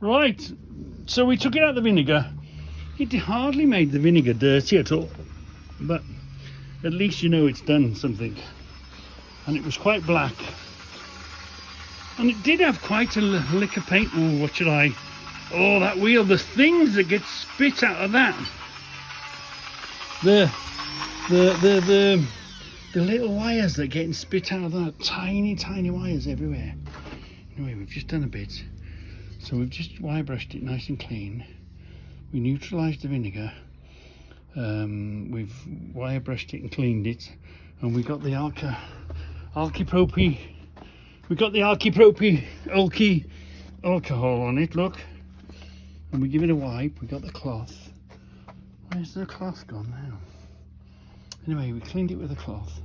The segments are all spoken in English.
Right, so we took it out of the vinegar. It hardly made the vinegar dirty at all, but at least you know it's done something. And it was quite black. And it did have quite a lick of paint. Oh, what should I... Oh, that wheel, the things that get spit out of that. The little wires that getting spit out of that. Tiny, tiny wires everywhere. Anyway, we've just done a bit. So we've just wire brushed it nice and clean. We neutralised the vinegar. We've wire brushed it and cleaned it. And we got the alky-propy. We got the alky alcohol on it, look. And we give it a wipe. We got the cloth. Where's the cloth gone now? Anyway, we cleaned it with a cloth.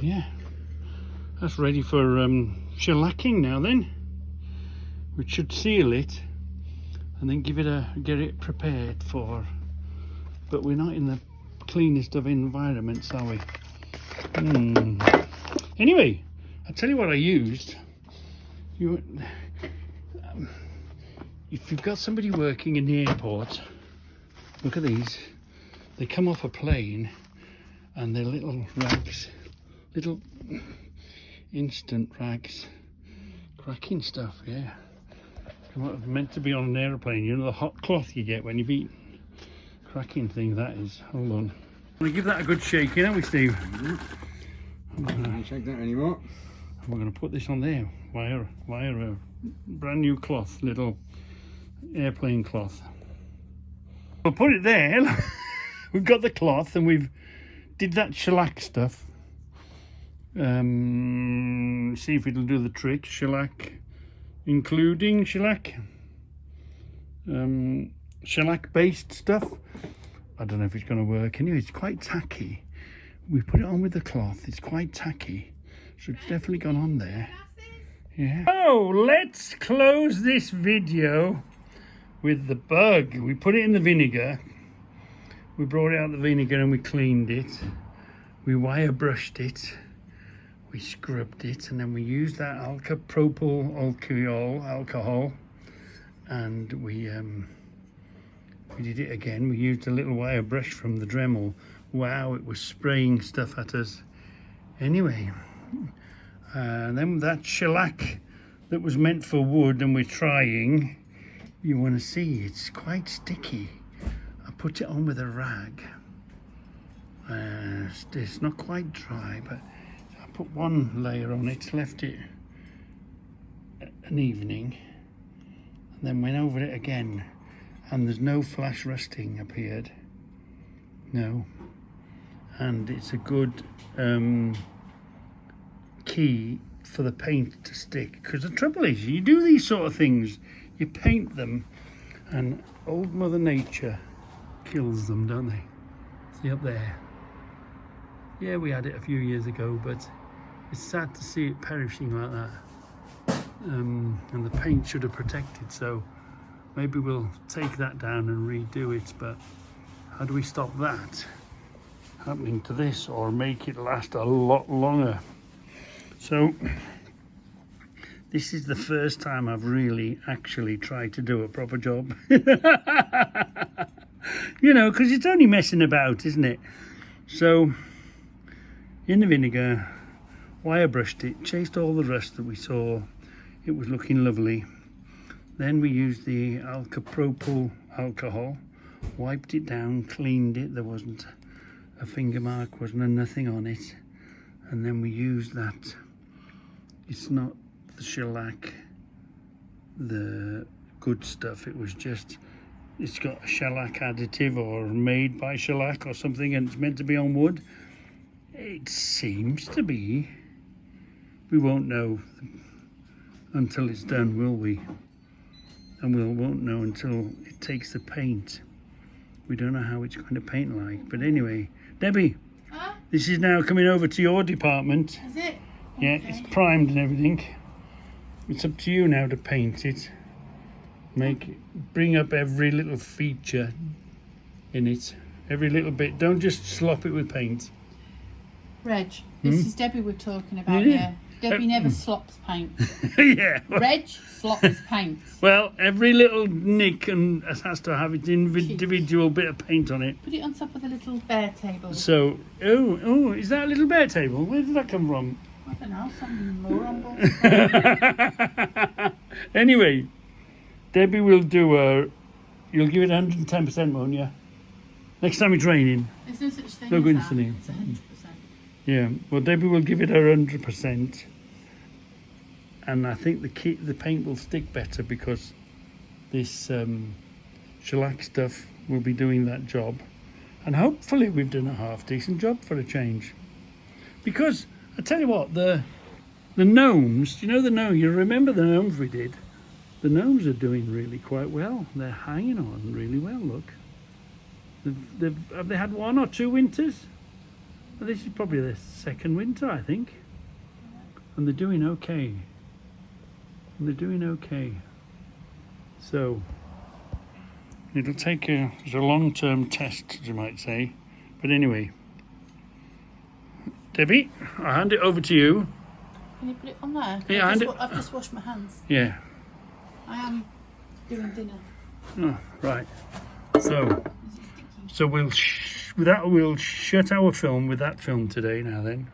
Yeah. That's ready for shellacking now then. We should seal it and then get it prepared for, but we're not in the cleanest of environments, are we? Anyway, I'll tell you what I used. If you've got somebody working in the airport, look at these. They come off a plane and they're little rags, little instant rags, cracking stuff, yeah. Meant to be on an aeroplane, you know, the hot cloth you get when you've eaten. Cracking thing that is. Hold on. We'll give that a good shake, aren't we, Steve? Can't shake that anymore. We're going to put this on there. Wire a brand new cloth, little airplane cloth. We'll put it there. We've got the cloth and we've did that shellac stuff. See if it'll do the trick. Shellac, including shellac, shellac based stuff. I don't know if it's going to work. Anyway, it's quite tacky. We put it on with the cloth. It's quite tacky, so it's definitely gone on there. Yeah. Oh, let's close this video with the bug. We put it in the vinegar. We brought it out of the vinegar and we cleaned it. We wire brushed it. We scrubbed it, and then we used that propyl alcohol, and we did it again. We used a little wire brush from the Dremel. Wow, it was spraying stuff at us. Anyway, then that shellac that was meant for wood, and we're trying. You want to see? It's quite sticky. I put it on with a rag. It's not quite dry, but I put one layer on it, left it an evening, and then went over it again, and there's no flash rusting appeared. No. And it's a good key for the paint to stick, because the trouble is, you do these sort of things, you paint them, and old Mother Nature kills them, don't they? See up there? Yeah, we had it a few years ago, but it's sad to see it perishing like that. And the paint should have protected, so maybe we'll take that down and redo it. But how do we stop that happening to this, or make it last a lot longer? So this is the first time I've really actually tried to do a proper job. You know, because it's only messing about, isn't it? So in the vinegar, wire brushed it, chased all the rust that we saw. It was looking lovely. Then we used the propyl alcohol, wiped it down, cleaned it. There wasn't a finger mark, wasn't a nothing on it. And then we used that. It's not the shellac, the good stuff. It was just, it's got a shellac additive or made by shellac or something, and it's meant to be on wood. It seems to be. We won't know until it's done, will we? And we won't know until it takes the paint. We don't know how it's going to paint like. But anyway, Debbie, huh? This is now coming over to your department. Is it? Yeah, Okay. it's primed and everything. It's up to you now to paint it. Bring up every little feature in it. Every little bit. Don't just slop it with paint. Reg, this is Debbie we're talking about Yeah. here. Debbie never slops paint. Yeah. Reg slops paint. Well, every little nick and has to have its individual bit of paint on it. Put it on top of the little bear table. So, oh, is that a little bear table? Where did that come from? I don't know, some moron bullshit. Anyway, Debbie will do you'll give it 110%, won't you? Next time it's raining. There's no such thing No as good that. listening. It's 100%. Yeah, well, Debbie will give it her 100%. And I think the paint will stick better because this shellac stuff will be doing that job. And hopefully we've done a half decent job for a change. Because, I tell you what, the gnomes, you know the gnome, you remember the gnomes we did? The gnomes are doing really quite well. They're hanging on really well, look. Have they had 1 or 2 winters? Well, this is probably their 2nd winter, I think. And they're doing okay. So, it'll take a long-term test, as you might say. But anyway, Debbie, I'll hand it over to you. Can you put it on there? Yeah, I've just washed my hands. Yeah. I am doing dinner. Oh, right. So Is it sticky? we'll shut our film with that film today now then.